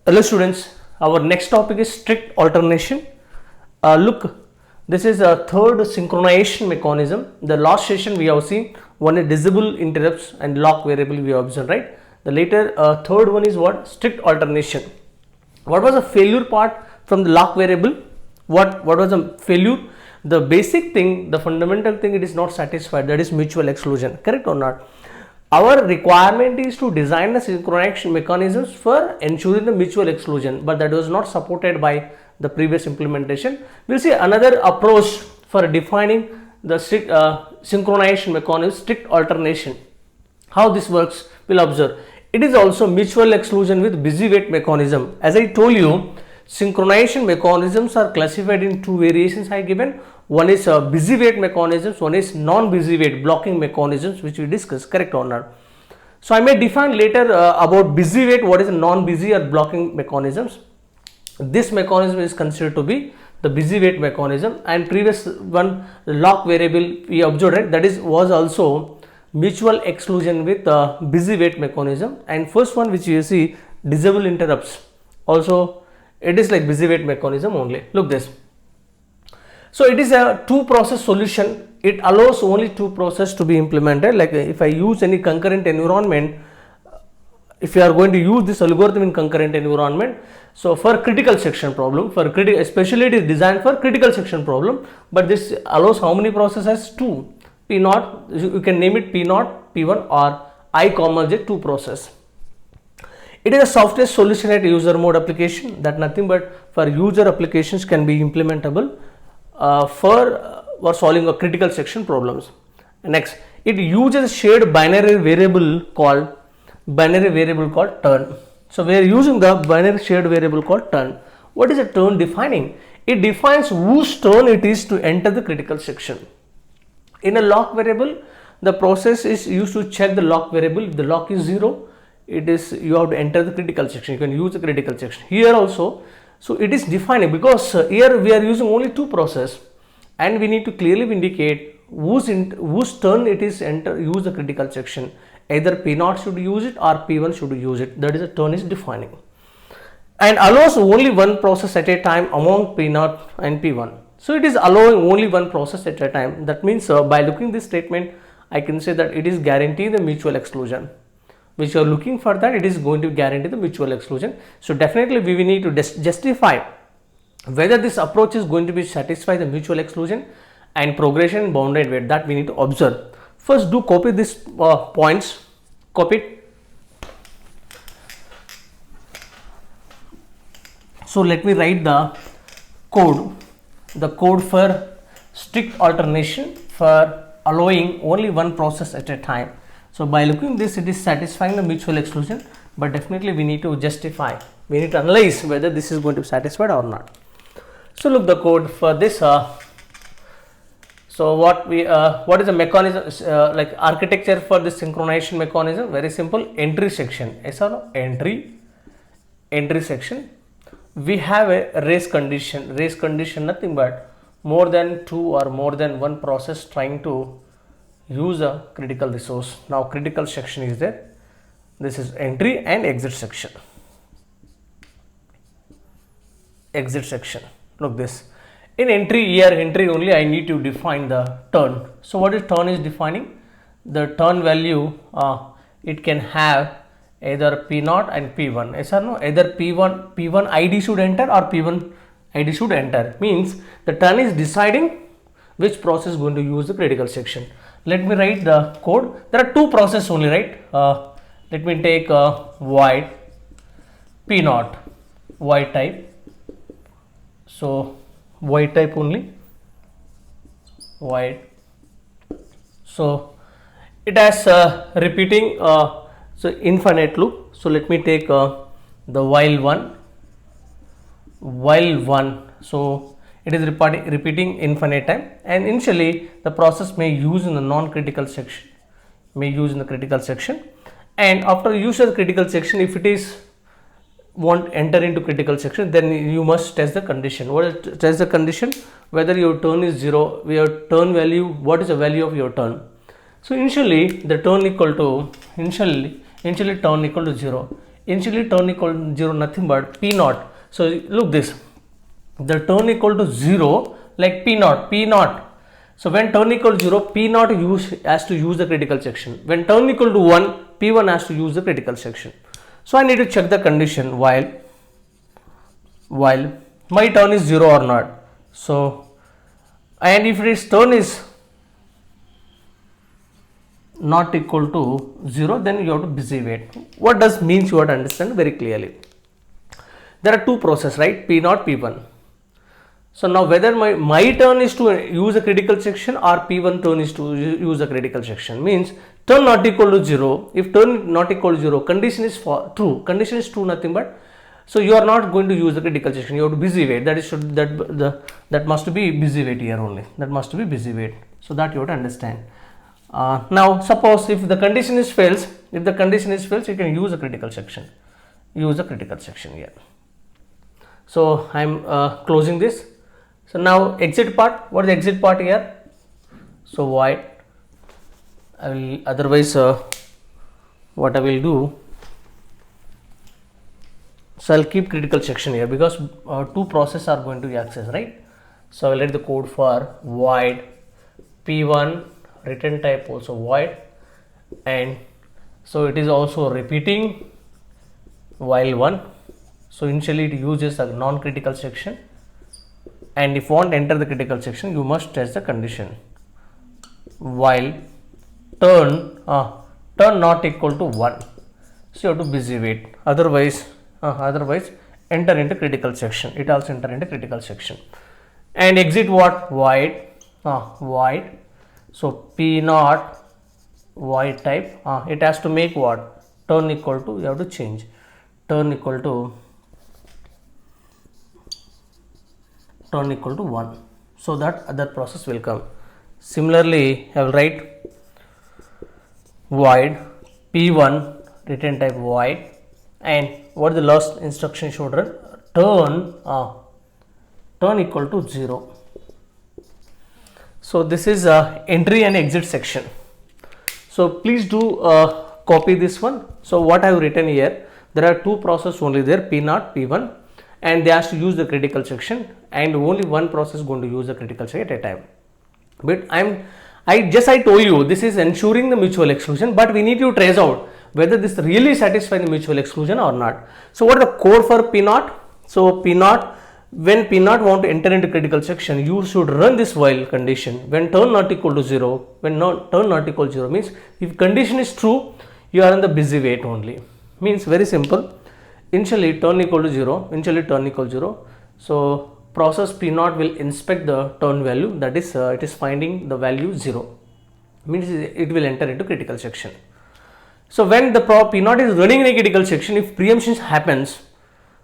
Hello students, our next topic is strict alternation. Look, this is a third synchronization mechanism. The last session we have seen one is disable interrupts and lock variable we have observed, right? The later third one is what? Strict alternation. What was the failure part from the lock variable? What was the failure? The basic thing, the fundamental thing, it is not satisfied, that is mutual exclusion, correct or not? Our requirement is to design the synchronization mechanisms for ensuring the mutual exclusion, but that was not supported by the previous implementation. We'll see another approach for defining the strict synchronization mechanism, strict alternation. How this works, we'll observe. It is also mutual exclusion with busy wait mechanism. As I told you, synchronization mechanisms are classified in two variations I given. One is busy wait mechanisms, one is non-busy wait blocking mechanisms, which we discussed, correct or not? So I may define later about busy wait, what is non-busy or blocking mechanisms. This mechanism is considered to be the busy wait mechanism, and previous one, the lock variable we observed, right, that is was also mutual exclusion with busy wait mechanism. And first one which you see, disable interrupts, also it is like busy wait mechanism only. Look this. So it is a two process solution. It allows only two process to be implemented. Like if I use any concurrent environment, if you are going to use this algorithm in concurrent environment, so for critical section problem, for critical, especially it is designed for critical section problem, but this allows how many processes? Two. P0, you can name it P0, P1 or I comma j, two process. It is a software solution at user mode application, that nothing but for user applications can be implementable for solving a critical section problems. Next, it uses shared binary variable called turn. So we are using the binary shared variable called turn. What is a turn defining? It defines whose turn it is to enter the critical section. In a lock variable, the process is used to check the lock variable. If the lock is 0, it is you have to enter the critical section. You can use the critical section here also. So it is defining, because here we are using only two process, and we need to clearly indicate whose turn it is enter use the critical section. Either P0 should use it or P1 should use it. That is the turn is defining, and allows only one process at a time among P0 and P1. So it is allowing only one process at a time. That means by looking this statement, I can say that it is guaranteeing the mutual exclusion. Which you are looking for, that it is going to guarantee the mutual exclusion. So definitely we will need to justify whether this approach is going to be satisfy the mutual exclusion and progression bounded wait, that we need to observe. First, do copy these points, copy it. So let me write the code for strict alternation for allowing only one process at a time. So by looking this, it is satisfying the mutual exclusion, but definitely we need to justify, we need to analyze whether this is going to be satisfied or not. So look the code for this. So what is the mechanism, like architecture for this synchronization mechanism? Very simple. Entry section, yes or no? Entry section. We have a race condition. Race condition nothing but more than two or more than one process trying to use a critical resource. Now critical section is there. This is entry and exit section. Exit section. Look this. In entry only I need to define the turn. So what is turn is defining? The turn value it can have either P0 and P1. Yes or no? Either P1 ID should enter or P1 ID should enter. Means the turn is deciding which process is going to use the critical section. Let me write the code. There are two processes only, right? Let me take void P0, void type. So void type only, void. So it has repeating, so infinite loop. So let me take the while one. So it is repeating infinite time, and initially the process may use in the non-critical section, and after use of the critical section, if it is won't enter into critical section, then you must test the condition. What is test the condition? Whether your turn is 0, your turn value, what is the value of your turn? So initially the turn equal to initially turn equal to 0. initially turn equal to 0 nothing but P naught. So look this, the turn equal to 0 like P naught. So when turn equal to 0, P naught has to use the critical section. When turn equal to 1, P1 has to use the critical section. So I need to check the condition while my turn is 0 or not. So, and if its turn is not equal to 0, then you have to busy wait. What does means you have to understand very clearly. There are two processes, right? P0, P1. So now whether my turn is to use a critical section or P1 turn is to use a critical section, means turn not equal to 0. If turn not equal to 0, condition is true. Condition is true, nothing but. So you are not going to use the critical section. You have to busy wait. That must be busy wait here only. That must be busy wait. So that you have to understand. Now suppose if the condition is fails, you can use a critical section. Use a critical section here. So I am closing this. So now exit part. What is the exit part here? So void. I will otherwise what I will do. So I'll keep critical section here because two processes are going to be accessed, right? So I will write the code for void P1 return type also void, and so it is also repeating while 1. So initially it uses a non-critical section, and if you want to enter the critical section, you must test the condition while turn not equal to 1. So you have to busy wait. Otherwise enter into critical section. It also enter into critical section. And exit what? Void. So P naught void type. It has to make what? Turn equal to. You have to change. Turn equal to 1. So that other process will come. Similarly, I will write void P1 return type void, and what is the last instruction should run? Turn equal to 0. So this is entry and exit section. So please do copy this one. So what I have written here, there are two processes only there, P0, P1, and they have to use the critical section, and only one process is going to use the critical section at a time. But I told you this is ensuring the mutual exclusion, but we need to trace out whether this really satisfies the mutual exclusion or not. So what is the code for P0? So P0, when P0 want to enter into critical section, you should run this while condition when turn not equal to 0. When turn not equal to 0 means if condition is true, you are in the busy wait only. Means very simple. Initially turn equal to 0. So process P0 will inspect the turn value, that is it is finding the value 0. Means it will enter into critical section. So when the P0 is running in a critical section, if preemption happens,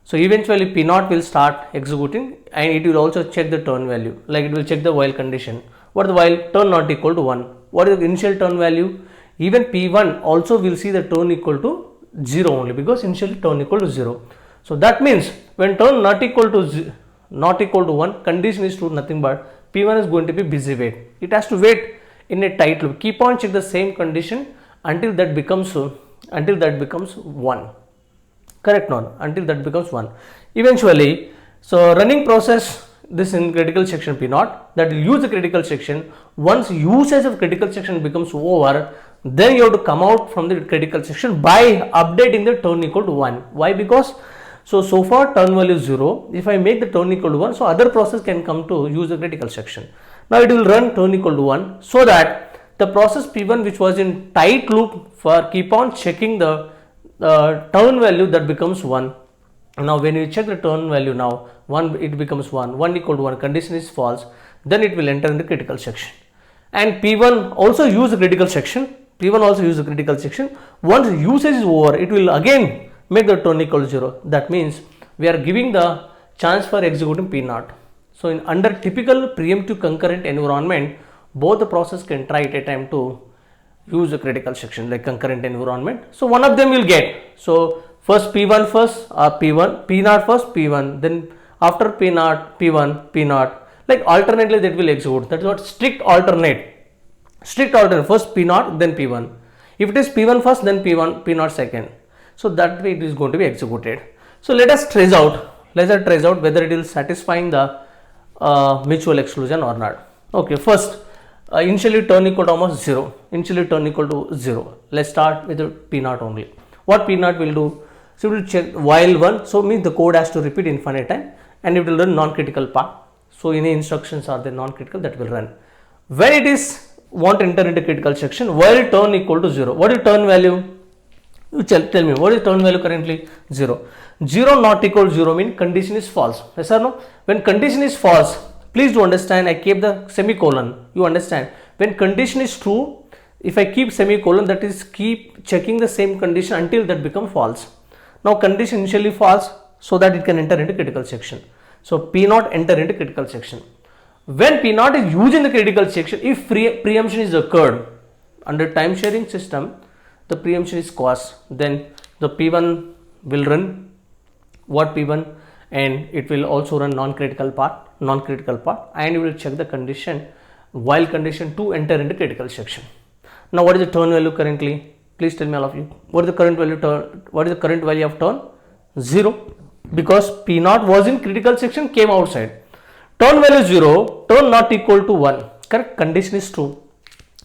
so eventually P0 will start executing, and it will also check the turn value, like it will check the while condition. What is the while? Turn not equal to 1. What is the initial turn value? Even P1 also will see the turn equal to 0 only, because initially turn equal to 0. So that means when turn not equal to 1, condition is true, nothing but P1 is going to be busy wait. It has to wait in a tight loop. Keep on check the same condition until that becomes 1. Correct? Not until that becomes 1. Eventually, so running process this in critical section P0, that will use the critical section. Once usage of critical section becomes over, then you have to come out from the critical section by updating the turn equal to 1. Why? Because so far turn value is 0. If I make the turn equal to 1, so other process can come to use the critical section. Now it will run turn equal to 1, so that the process P1 which was in tight loop for keep on checking the turn value, that becomes 1. Now when you check the turn value, now 1, it becomes 1 equal to 1, condition is false, then it will enter in the critical section. And P1 also use the critical section. Once usage is over, it will again make the turn equal to 0. That means we are giving the chance for executing P0. So in under typical preemptive concurrent environment, both the process can try at a time to use the critical section like concurrent environment. So one of them will get, so first P1 first, P0 first, P1, then after P0, P1, P0, like alternately that will execute. That is what strict alternate. First P0, then P1. If it is P1 first, then P1, P0 second. So that way it is going to be executed. So let us trace out whether it is satisfying the mutual exclusion or not. Okay, first initially turn equal to almost 0. Initially turn equal to 0. Let's start with the P naught only. What P naught will do? So we will check while 1. So means the code has to repeat infinite time and it will run non-critical part. So any instructions are the non-critical that will run. When it is want to enter into critical section, while turn equal to 0. What is turn value? You tell me what is turn value currently? 0. 0 not equal to 0 means condition is false. Yes or no? When condition is false, please do understand, I keep the semicolon. You understand? When condition is true, if I keep semicolon, that is keep checking the same condition until that become false. Now condition initially false, so that it can enter into critical section. So P naught enter into critical section. When P naught is used in the critical section, if preemption is occurred under time sharing system, the preemption is caused, then the P1 will run what P1 and it will also run non-critical part and you will check the condition while condition 2 enter into critical section. Now what is the turn value currently? Please tell me all of you. What is the current value of turn? 0, because P naught was in critical section, came outside. Turn value 0, turn not equal to 1. Correct? Condition is true.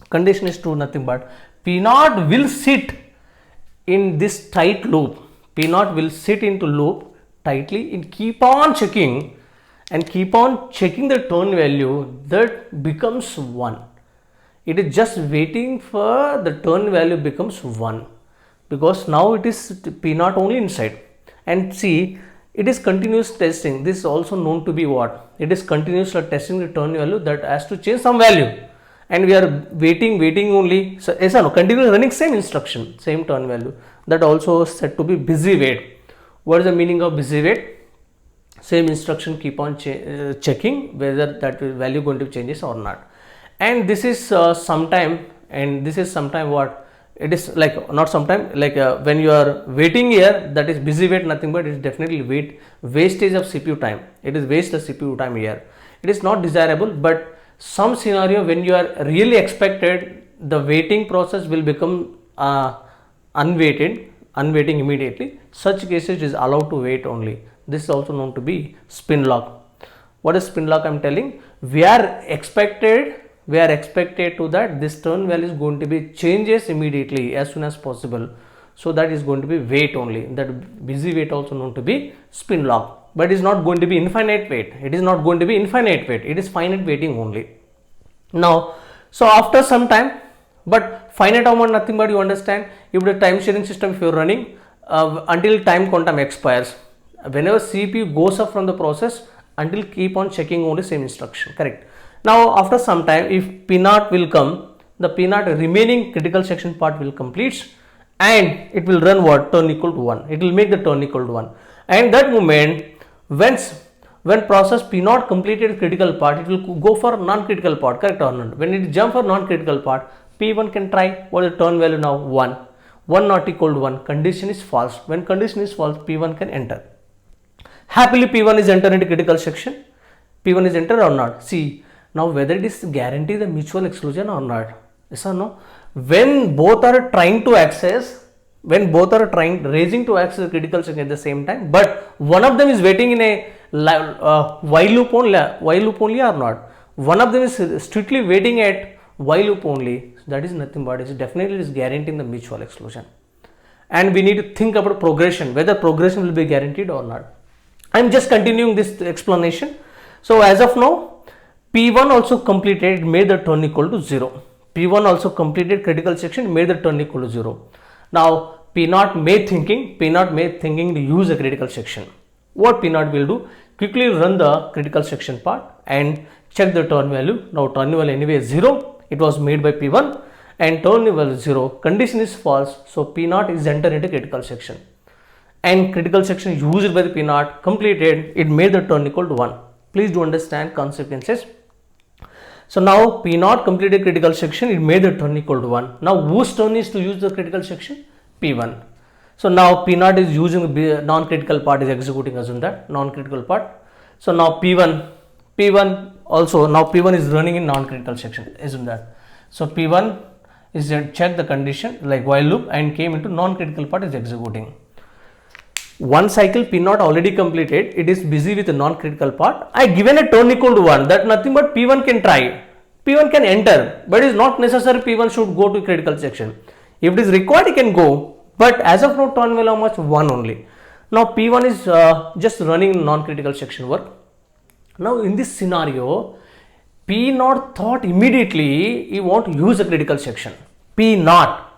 Condition is true, nothing but P naught will sit in this tight loop. P naught will sit into loop tightly and keep on checking the turn value that becomes 1. It is just waiting for the turn value becomes 1, because now it is P naught only inside. And see, it is continuous testing. This is also known to be what? It is continuously testing the turn value that has to change some value. And we are waiting only. So, yes or no? Continue running same instruction, same turn value. That also said to be busy wait. What is the meaning of busy wait? Same instruction keep on checking whether that value going to changes or not. And this is sometime what? It is like not sometime, like when you are waiting here, that is busy wait, nothing but it is definitely wastage of CPU time. It is waste of CPU time here. It is not desirable, but some scenario when you are really expected, the waiting process will become unwaiting immediately. Such cases is allowed to wait only. This is also known to be spin lock. What is spin lock? I am telling, we are expected to that this turn value is going to be changes immediately as soon as possible. So that is going to be wait only. That busy wait also known to be spin lock. But it is not going to be infinite wait. It is not going to be infinite wait. It is finite waiting only. Now, so after some time, but finite amount nothing but you understand, if the time sharing system if you are running until time quantum expires, whenever CPU goes up from the process, until keep on checking only same instruction, correct? Now after some time, if P naught will come, the P naught remaining critical section part will complete and it will run what? Turn equal to 1. It will make the turn equal to 1. And that moment, when process P naught completed critical part, it will go for non-critical part, correct or not? When it jump for non-critical part, P1 can try. What is the turn value now? 1. 1 not equal to 1. Condition is false. When condition is false, P1 can enter. Happily P1 is entered into critical section. P1 is entered or not? See, now whether it is guarantee the mutual exclusion or not. Yes or no? When both are trying to access, raising to access the critical section at the same time, but one of them is waiting in a while loop only or not. One of them is strictly waiting at while loop only. That is nothing but it definitely is guaranteeing the mutual exclusion. And we need to think about progression, whether progression will be guaranteed or not. I am just continuing this explanation. So as of now, P1 also completed, made the turn equal to 0. P1 also completed critical section, made the turn equal to 0. Now P naught may thinking to use a critical section. What P naught will do? Quickly run the critical section part and check the turn value. Now turn value anyway is 0. It was made by P1 and turn value 0. Condition is false. So P naught is entered into critical section. And critical section used by the P naught completed, it made the turn equal to 1. Please do understand consequences. So now P naught completed critical section, it made the turn equal to 1. Now whose turn is to use the critical section? P1. So now P naught is using the non-critical part, is executing, assume that non-critical part. So now P1 also, now P1 is running in non-critical section, assume that. So P1 is check the condition like while loop and came into non-critical part, is executing. one cycle P naught already completed, it is busy with the non-critical part. I given a turn equal to 1, that nothing but P1 can try, P1 can enter, but it is not necessary P1 should go to critical section. If it is required, it can go, but as of now turn value how much? 1 only. Now P1 is just running non-critical section work. Now in this scenario, P naught thought immediately he want to use a critical section. P naught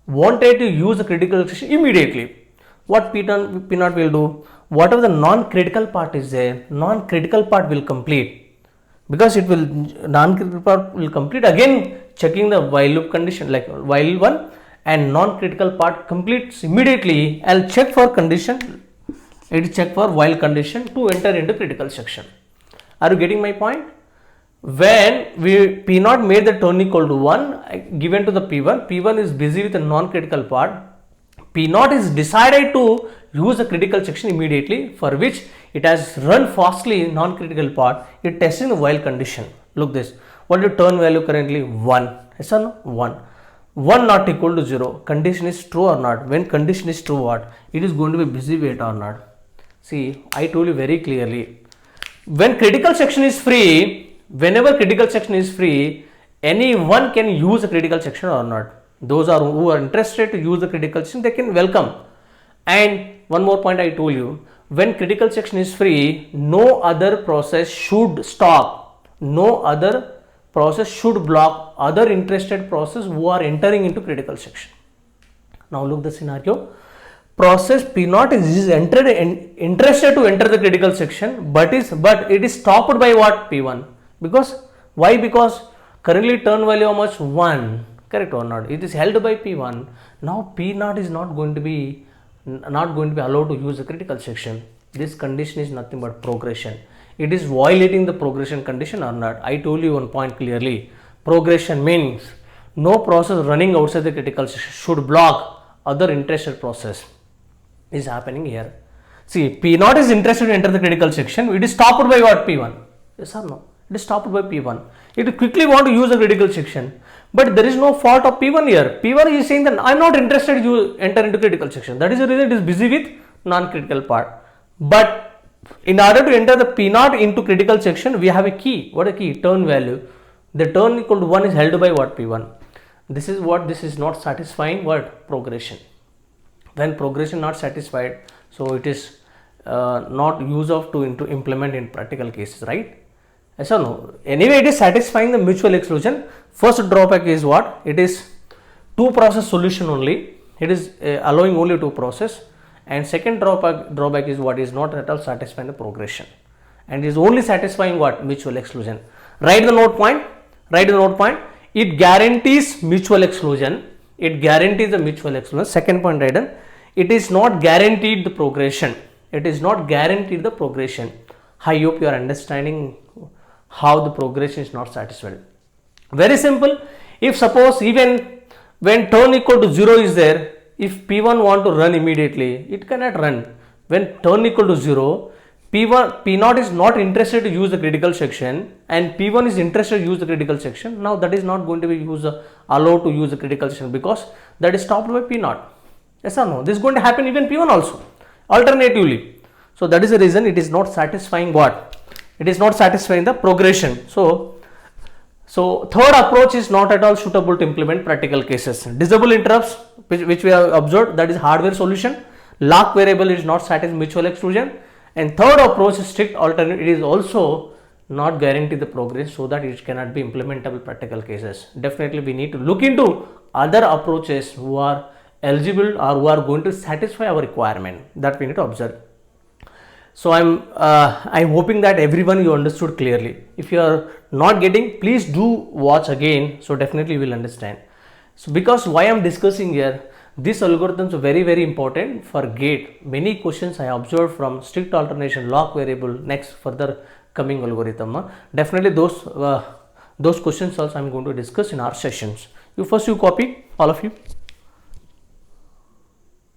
wanted to use a critical section immediately. What P naught will do? Whatever the non-critical part is there, non-critical part will complete, because it will non-critical part will complete, again checking the while loop condition like while 1, and non-critical part completes immediately. I'll check for condition, it is check for while condition to enter into critical section. Are you getting my point? When we P naught made the turn equal to 1 given to the P1, P1 is busy with the non-critical part, P naught is decided to use a critical section immediately, for which it has run fastly non-critical part, it testing the while condition. Look this, what is the turn value currently? 1, yes or no? 1. 1 not equal to 0, condition is true or not? When condition is true, what? It is going to be busy wait or not? See, I told you very clearly, when critical section is free, whenever critical section is free, anyone can use a critical section or not. Those are who are interested to use the critical section, they can welcome. And one more point I told you, when critical section is free, no other process should stop, no other process should block other interested process who are entering into critical section. Now look the scenario, process P naught is interested to enter the critical section, but it is stopped by what? P1. Because why? Because currently turn value how much? 1, correct or not? It is held by P1. Now P naught is not going to be allowed to use the critical section. This condition is nothing but progression. It is violating the progression condition or not? I told you one point clearly. Progression means no process running outside the critical section should block other interested process. Is happening here. See, P naught is interested to enter the critical section. It is stopped by what? P1. Yes or no? It is stopped by P1. It quickly want to use a critical section, but there is no fault of P1 here. P1 is saying that I am not interested to enter into critical section. That is the reason it is busy with non-critical part. But in order to enter the P naught into critical section, we have a key. What a key? Turn value. The turn equal to 1 is held by what? P1. This is what? This is not satisfying what? Progression. When progression not satisfied, so it is not use of to implement in practical cases, right? Yes or no? Anyway, it is satisfying the mutual exclusion. First drawback is what? It is two process solution only. It is allowing only two process. And second drawback is what? Is not at all satisfying the progression, and is only satisfying what? Mutual exclusion. Write the note point. Write the note point. It guarantees mutual exclusion. It guarantees the mutual exclusion. Second point written. It is not guaranteed the progression. It is not guaranteed the progression. I hope you are understanding how the progression is not satisfied. Very simple. If suppose even when turn equal to 0 is there, if P1 want to run immediately, it cannot run. When turn equal to 0, P naught is not interested to use the critical section, and P1 is interested to use the critical section. Now that is not going to be allowed to use the critical section, because that is stopped by P naught. Yes or no? This is going to happen even P1 also, alternatively. So that is the reason it is not satisfying what? It is not satisfying the progression. So third approach is not at all suitable to implement practical cases. Disable interrupts, which we have observed, that is hardware solution. Lock variable is not satisfying mutual exclusion. And third approach is strict alternate. It is also not guarantee the progress, so that it cannot be implementable practical cases. Definitely we need to look into other approaches who are eligible or who are going to satisfy our requirement, that we need to observe. So I'm hoping that everyone you understood clearly. If you are not getting, please do watch again, so definitely you will understand. So because why I'm discussing here, these algorithms are very important for GATE. Many questions I observed from strict alternation, lock variable, next further coming algorithm. Definitely those questions also I'm going to discuss in our sessions. You copy, all of you.